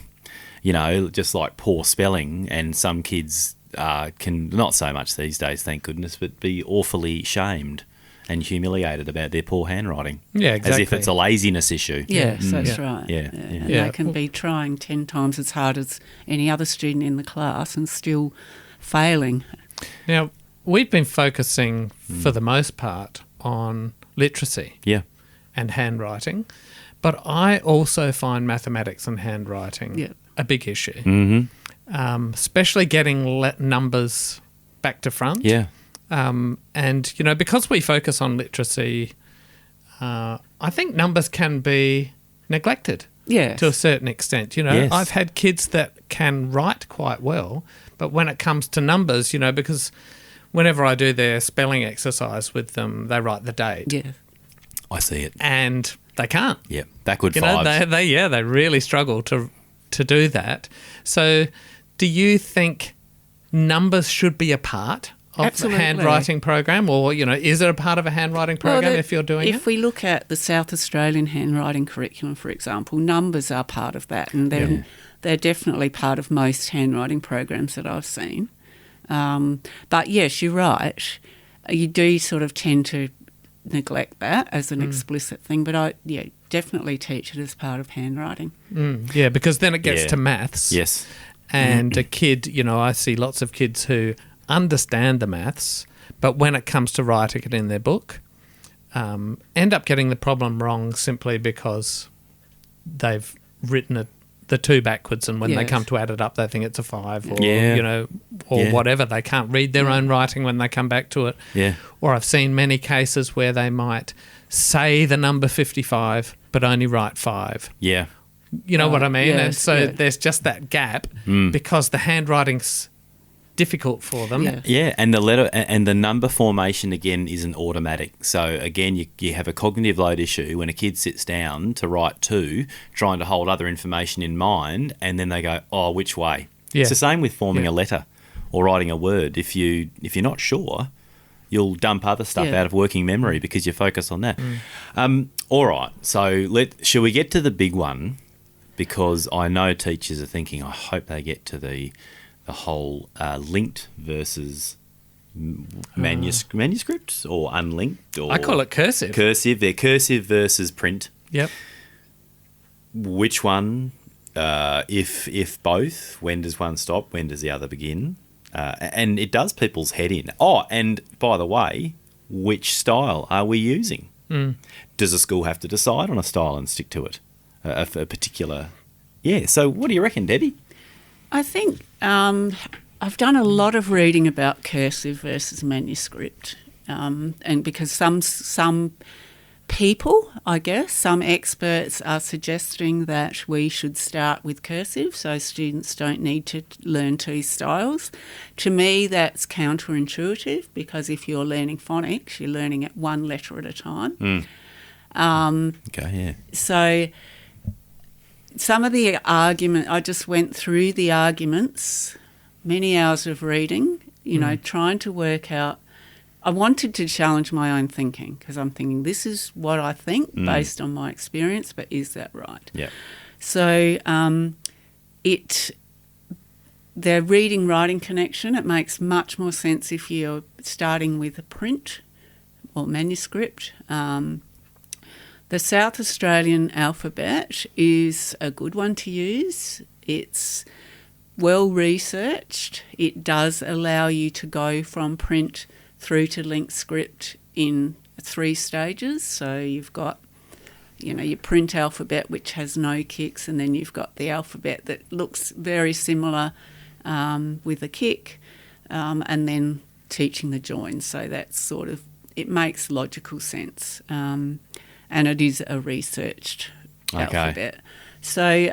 Just like poor spelling, and some kids can, not so much these days, thank goodness, but be awfully shamed and humiliated about their poor handwriting. Yeah, exactly. As if it's a laziness issue. Yes, that's right. Yeah. And they can be trying 10 times as hard as any other student in the class and still failing. Now, we've been focusing, for the most part, on literacy and handwriting, but I also find mathematics and handwriting a big issue, especially getting numbers back to front. Yeah. And, because we focus on literacy, I think numbers can be neglected Yes. to a certain extent. You know, Yes. I've had kids that can write quite well, but when it comes to numbers, you know, because whenever I do their spelling exercise with them, they write the date. Yeah. I see it. And they can't. Yeah, backward You know, fives. they really struggle to do that. So do you think numbers should be a part of Absolutely. the handwriting program, or, you know, is it a part of a handwriting program if you're doing it? If we look at the South Australian handwriting curriculum, for example, numbers are part of that, and they're definitely part of most handwriting programs that I've seen. But yes, you're right. You do sort of tend to neglect that as an explicit thing, but I definitely teach it as part of handwriting. Yeah, because then it gets Yeah. to maths. Yes. And a kid, you know, I see lots of kids who understand the maths, but when it comes to writing it in their book, end up getting the problem wrong simply because they've written the 2 backwards, and when they Yes. come to add it up, they think it's a 5, or Yeah. you know, or Yeah. whatever. They can't read their own writing when they come back to it. Yeah. Or I've seen many cases where they might say the number 55, but only write 5. Yeah. You know what I mean? And yes, so yeah. there's just that gap because the handwriting's difficult for them. Yeah. Yeah, and the letter and the number formation again isn't automatic. So again, you have a cognitive load issue when a kid sits down to write 2, trying to hold other information in mind, and then they go, "Oh, which way?" Yeah. It's the same with forming Yeah. a letter or writing a word. If you're not sure, you'll dump other stuff Yeah. out of working memory because you focus on that. All right, so shall we get to the big one? Because I know teachers are thinking, I hope they get to the whole linked versus manuscript or unlinked, or I call it cursive. cursive. They're cursive versus print. Yep. Which one? If both, when does one stop? When does the other begin? And it does people's head in. Oh, and by the way, which style are we using? Does a school have to decide on a style and stick to it? A particular... Yeah, so what do you reckon, Debbie? I think I've done a lot of reading about cursive versus manuscript, and because some people, I guess, some experts are suggesting that we should start with cursive so students don't need to learn 2 styles. To me, that's counterintuitive because if you're learning phonics, you're learning it 1 letter at a time. Okay, yeah. So some of the argument, I just went through the arguments, many hours of reading, you know, trying to work out. I wanted to challenge my own thinking because I'm thinking this is what I think based on my experience, but is that right? Yeah. So the reading-writing connection, it makes much more sense if you're starting with a print or manuscript. The South Australian alphabet is a good one to use. It's well researched. It does allow you to go from print through to linked script in 3 stages. So you've got, you know, your print alphabet, which has no kicks, and then you've got the alphabet that looks very similar with a kick, and then teaching the joins. So that's sort of, it makes logical sense. And it is a researched alphabet. So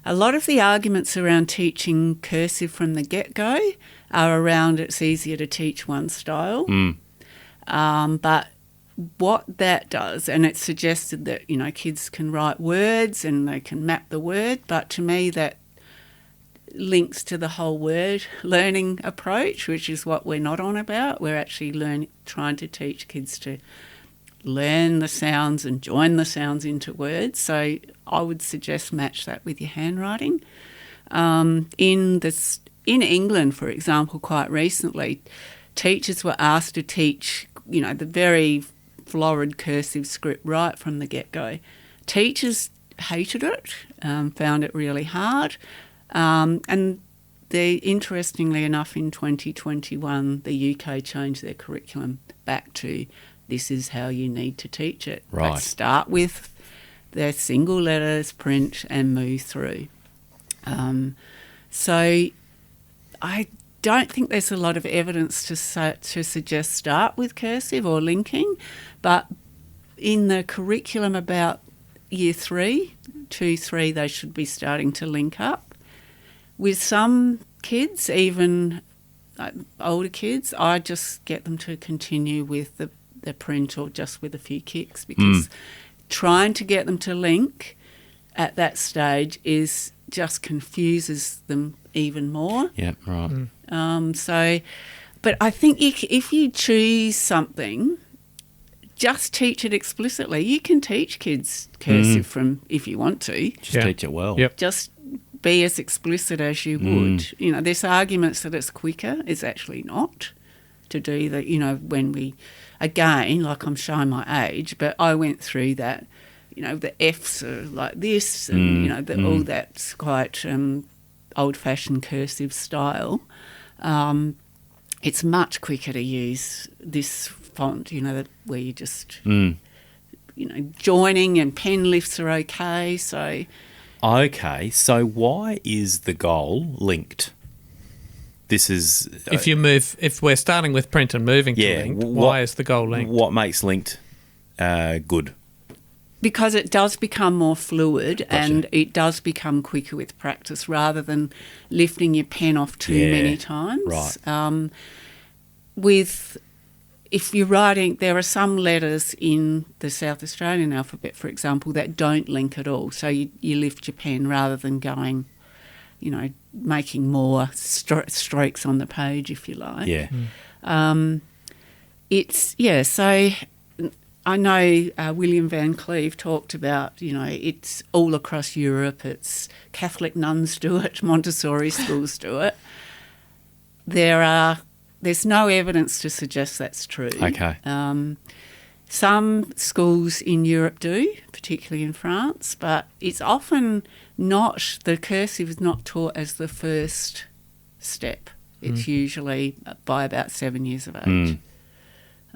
a lot of the arguments around teaching cursive from the get-go are around it's easier to teach one style. But what that does, and it's suggested that, you know, kids can write words and they can map the word, but to me that links to the whole word learning approach, which is what we're not on about. We're actually trying to teach kids to learn the sounds and join the sounds into words. So I would suggest match that with your handwriting. In England, for example, quite recently, teachers were asked to teach, you know, the very florid cursive script right from the get-go. Teachers hated it, found it really hard, and interestingly enough, in 2021, the UK changed their curriculum back to this is how you need to teach it. Right. But start with the single letters, print, and move through. So I don't think there's a lot of evidence to suggest start with cursive or linking, but in the curriculum about year 3, 2, 3, they should be starting to link up. With some kids, even older kids, I just get them to continue with the print or just with a few kicks, because trying to get them to link at that stage just confuses them even more. Yeah, right. But I think if you choose something, just teach it explicitly. You can teach kids cursive from if you want to. Just teach it well. Yep. Just be as explicit as you would. You know, there's arguments that it's quicker. It's actually not to do that. You know, when we, again, like I'm showing my age, but I went through that. You know, the Fs are like this, and you know, all that's quite old-fashioned cursive style. It's much quicker to use this font, you know, where you just, you know, joining and pen lifts are okay. So, why is the goal linked? This is if we're starting with print and moving to linked, why is the goal linked? What makes linked good? Because it does become more fluid and it does become quicker with practice, rather than lifting your pen off too many times. Right. If you're writing, there are some letters in the South Australian alphabet, for example, that don't link at all. So you lift your pen rather than going, you know, making more strokes on the page, if you like. Yeah. So I know William Van Cleve talked about, you know, it's all across Europe. It's Catholic nuns do it, Montessori schools do it. There's no evidence to suggest that's true. Okay. Some schools in Europe do, particularly in France, but it's often not, the cursive is not taught as the first step. It's usually by about 7 years of age.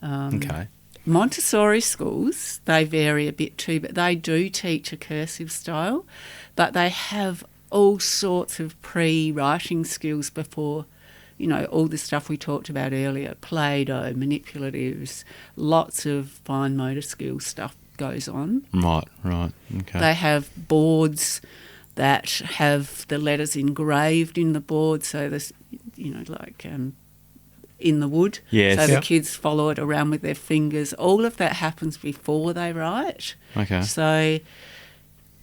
Okay. Montessori schools, they vary a bit too, but they do teach a cursive style, but they have all sorts of pre-writing skills before, you know, all the stuff we talked about earlier, Play-Doh, manipulatives, lots of fine motor skill stuff goes on. Right, okay. They have boards that have the letters engraved in the board, so there's, you know, like in the wood. Yes. So the kids follow it around with their fingers. All of that happens before they write. Okay. So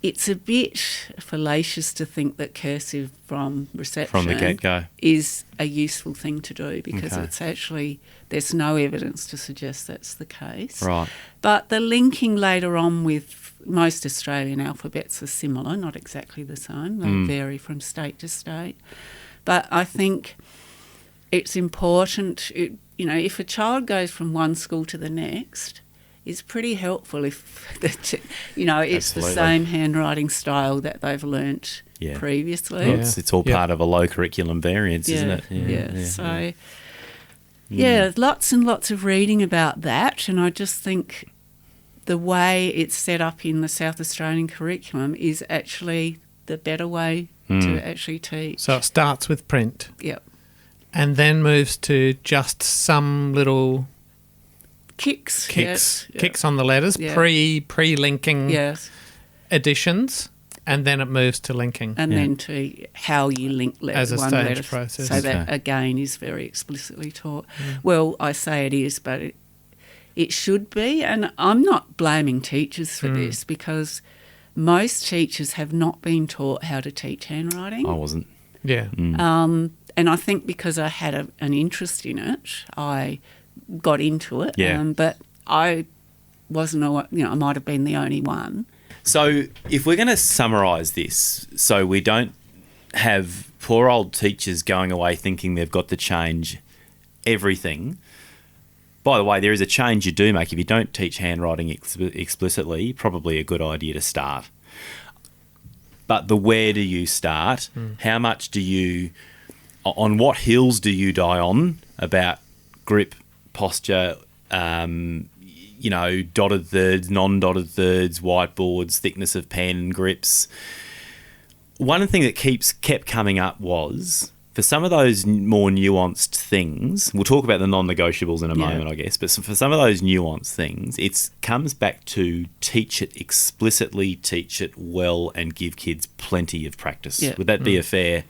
it's a bit fallacious to think that cursive from reception from the get-go is a useful thing to do, because it's actually, there's no evidence to suggest that's the case. Right. But the linking later on with most Australian alphabets are similar, not exactly the same. They vary from state to state. But I think it's important, you know, if a child goes from one school to the next, it's pretty helpful if, you know, it's Absolutely. the same handwriting style that they've learnt previously. Well, it's all part of a low curriculum variance, isn't it? Yeah, lots and lots of reading about that, and I just think the way it's set up in the South Australian curriculum is actually the better way to actually teach. So it starts with print. Yep. And then moves to just some little Kicks on the letters, pre-linking additions, and then it moves to linking. And then to how you link letters. As a stage process. So that, again, is very explicitly taught. Well, I say it is, but it should be. And I'm not blaming teachers for this, because most teachers have not been taught how to teach handwriting. I wasn't. Yeah. And I think because I had an interest in it, I got into it. Yeah. But I wasn't, I might have been the only one. So if we're going to summarise this, so we don't have poor old teachers going away thinking they've got to change everything. By the way, there is a change you do make. If you don't teach handwriting explicitly, probably a good idea to start. But the where do you start? How much do you, on what hills do you die on about grip, posture, you know, dotted thirds, non-dotted thirds, whiteboards, thickness of pen, grips? One thing that kept coming up was for some of those more nuanced things, we'll talk about the non-negotiables in a moment, I guess, but for some of those nuanced things, it comes back to teach it explicitly, teach it well, and give kids plenty of practice. Yeah. Would that be a fair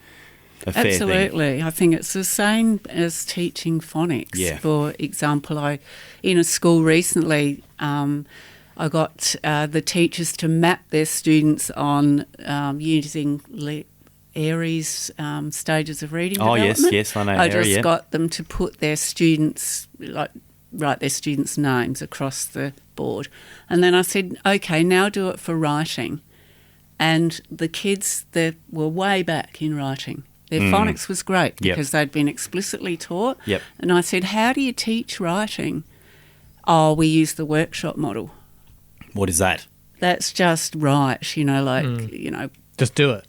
thing? Absolutely. I think it's the same as teaching phonics. Yeah. For example, in a school recently, I got the teachers to map their students on using Aries stages of reading development. Oh, yes, I know. I just got them to put their students, write their students' names across the board. And then I said, okay, now do it for writing. And the kids, they were way back in writing. Their phonics was great because they'd been explicitly taught. Yep. And I said, how do you teach writing? Oh, we use the workshop model. What is that? That's just write, Just do it.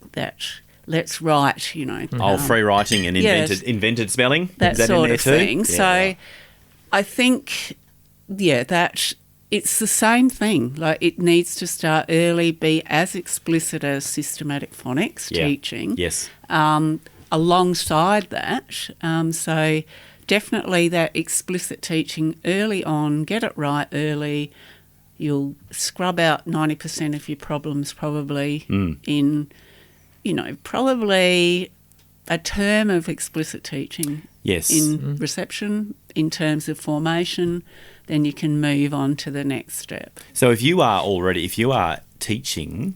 Let's write, free writing and invented spelling? That, is that sort in there of too? thing. Yeah. So I think, that it's the same thing. Like, it needs to start early, be as explicit as systematic phonics teaching. Yes. Alongside that, so definitely that explicit teaching early on, get it right early. You'll scrub out 90% of your problems probably in, probably a term of explicit teaching. Yes. In reception, in terms of formation, then you can move on to the next step. So if you are teaching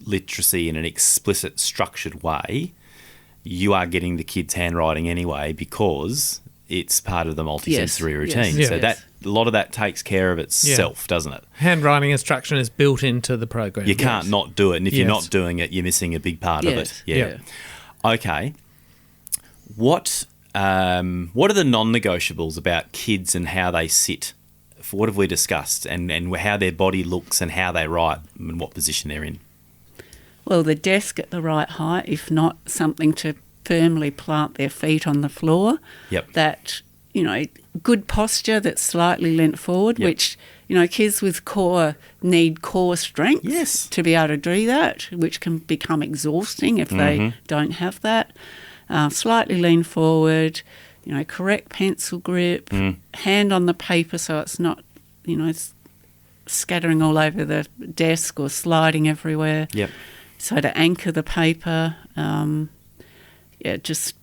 literacy in an explicit, structured way, you are getting the kids' handwriting anyway because it's part of the multisensory routine. Yes. So that a lot of that takes care of itself, doesn't it? Handwriting instruction is built into the program. You can't not do it, and if you're not doing it, you're missing a big part of it. Yeah. Okay. What are the non-negotiables about kids and how they sit? What have we discussed, and how their body looks and how they write and what position they're in? Well, the desk at the right height, if not something to firmly plant their feet on the floor. Yep. That, good posture that's slightly leant forward, which, kids with core need core strength to be able to do that, which can become exhausting if they don't have that. Slightly lean forward, correct pencil grip, hand on the paper so it's not, it's scattering all over the desk or sliding everywhere. Yep. So to anchor the paper, just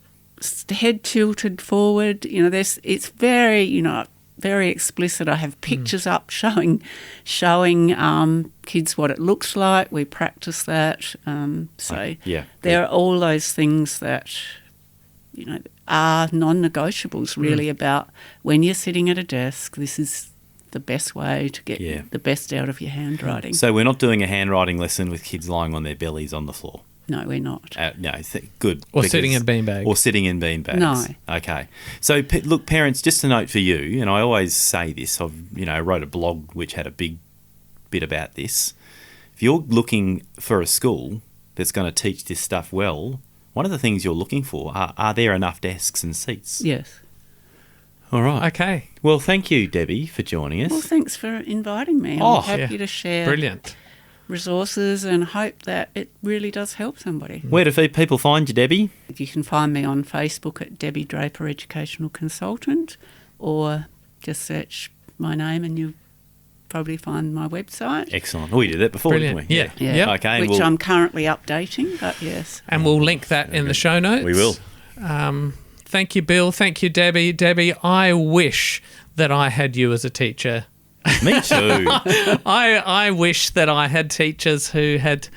head tilted forward. It's very, very explicit. I have pictures up showing kids what it looks like. We practice that. There are all those things that, are non-negotiables really about when you're sitting at a desk, this is the best way to get the best out of your handwriting. So we're not doing a handwriting lesson with kids lying on their bellies on the floor? No, we're not. Good. Or sitting in beanbags. Or sitting in beanbags. No. Okay. So, look, parents, just a note for you, and I always say this, I wrote a blog which had a big bit about this. If you're looking for a school that's going to teach this stuff well, one of the things you're looking for are there enough desks and seats? Yes. All right. Okay. Well, thank you, Debbie, for joining us. Well, thanks for inviting me. I'm happy to share resources and hope that it really does help somebody. Where do people find you, Debbie? You can find me on Facebook at Debbie Draper Educational Consultant, or just search my name and you'll probably find my website. Excellent. We did that before, didn't we? Yeah. Okay. Which I'm currently updating, but yes. And we'll link that in the show notes. We will. Thank you, Bill. Thank you, Debbie. Debbie, I wish that I had you as a teacher. Me too. I wish that I had teachers who had,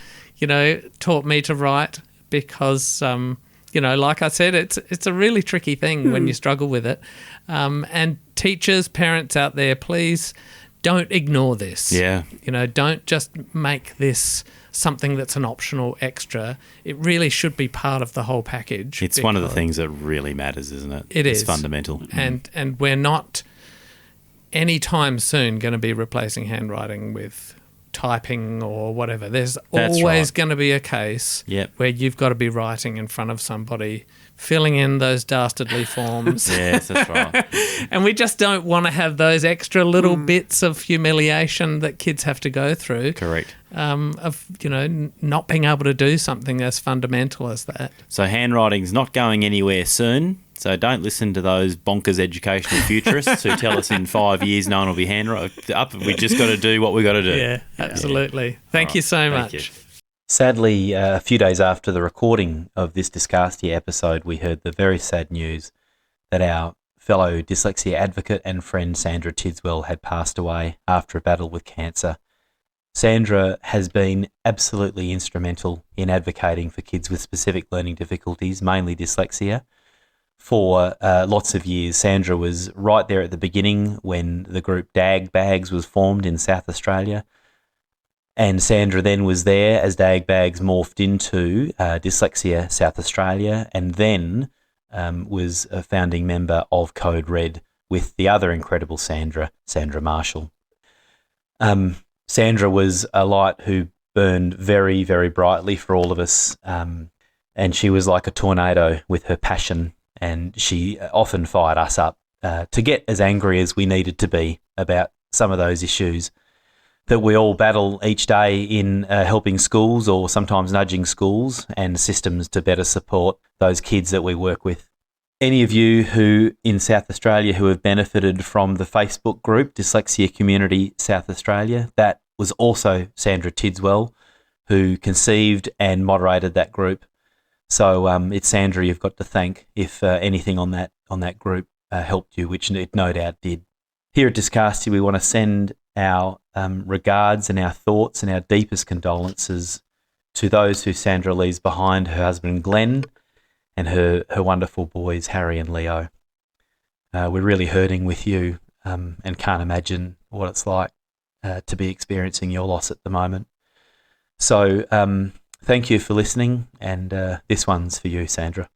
taught me to write because, like I said, it's a really tricky thing when you struggle with it. And teachers, parents out there, please don't ignore this. Yeah. Don't just make this something that's an optional extra. It really should be part of the whole package. It's one of the things that really matters, isn't it? It's fundamental. And we're not anytime soon going to be replacing handwriting with typing or whatever. There's always going to be a case where you've got to be writing in front of somebody, filling in those dastardly forms. Yes, that's right. And we just don't want to have those extra little bits of humiliation that kids have to go through. Correct. of not being able to do something as fundamental as that. So handwriting's not going anywhere soon. So don't listen to those bonkers educational futurists who tell us in 5 years no one will be handwriting. We just got to do what we got to do. Yeah, absolutely. Yeah. Thank you so much. You. Sadly, a few days after the recording of this Discastia episode, we heard the very sad news that our fellow dyslexia advocate and friend Sandra Tidswell had passed away after a battle with cancer. Sandra has been absolutely instrumental in advocating for kids with specific learning difficulties, mainly dyslexia, for lots of years. Sandra was right there at the beginning when the group DAG Bags was formed in South Australia. And Sandra then was there as DAG Bags morphed into Dyslexia South Australia, and then was a founding member of Code Red with the other incredible Sandra Marshall. Sandra was a light who burned very, very brightly for all of us, and she was like a tornado with her passion, and she often fired us up to get as angry as we needed to be about some of those issues that we all battle each day in helping schools or sometimes nudging schools and systems to better support those kids that we work with. Any of you who in South Australia who have benefited from the Facebook group Dyslexia Community South Australia, that was also Sandra Tidswell who conceived and moderated that group. So it's Sandra you've got to thank if anything on that group helped you, which it no doubt did. Here at Discastia, we want to send our regards and our thoughts and our deepest condolences to those who Sandra leaves behind, her husband Glenn and her wonderful boys Harry and Leo. We're really hurting with you and can't imagine what it's like to be experiencing your loss at the moment. So thank you for listening, and this one's for you, Sandra.